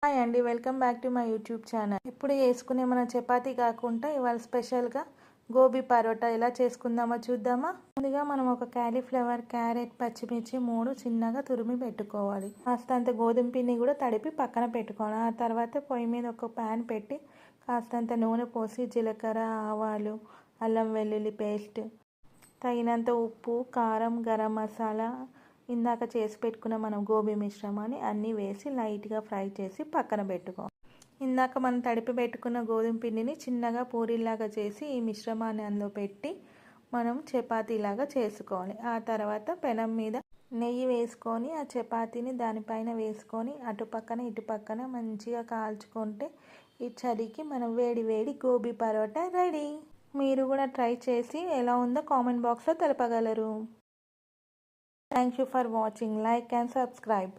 Hi అండి, welcome back to my YouTube channel. ఇప్పుడు చేసుకునే మన చపాతీ కాకుండా ఇవాళ స్పెషల్గా గోబీ పరోటా ఎలా చేసుకుందామో చూద్దామా. ముందుగా మనం ఒక క్యాలీఫ్లవర్, క్యారెట్, పచ్చిమిర్చి 3 చిన్నగా తురిమి పెట్టుకోవాలి. కాస్తంత గోధుమ పిండి కూడా తడిపి పక్కన పెట్టుకోవాలి. ఆ తర్వాత పొయ్యి మీద ఒక ప్యాన్ పెట్టి కాస్తంత నూనె పోసి జీలకర్ర, ఆవాలు, అల్లం వెల్లుల్లి పేస్ట్, తగినంత ఉప్పు, కారం, గరం మసాలా, ఇందాక చేసి పెట్టుకున్న మనం గోబీ మిశ్రమాన్ని అన్నీ వేసి లైట్గా ఫ్రై చేసి పక్కన పెట్టుకోవాలి. ఇందాక మనం తడిపి పెట్టుకున్న గోధుమ పిండిని చిన్నగా పూరీలాగా చేసి ఈ మిశ్రమాన్ని అందులో పెట్టి మనం చపాతీలాగా చేసుకోవాలి. ఆ తర్వాత పెనం మీద నెయ్యి వేసుకొని ఆ చపాతీని దానిపైన వేసుకొని అటుపక్కన ఇటుపక్కన మంచిగా కాల్చుకుంటే ఈ చలికి మనం వేడి వేడి గోబీ పరోటా రెడీ. మీరు కూడా ట్రై చేసి ఎలా ఉందో కామెంట్ బాక్స్లో తెలపగలరు. Thank you for watching. Like and subscribe.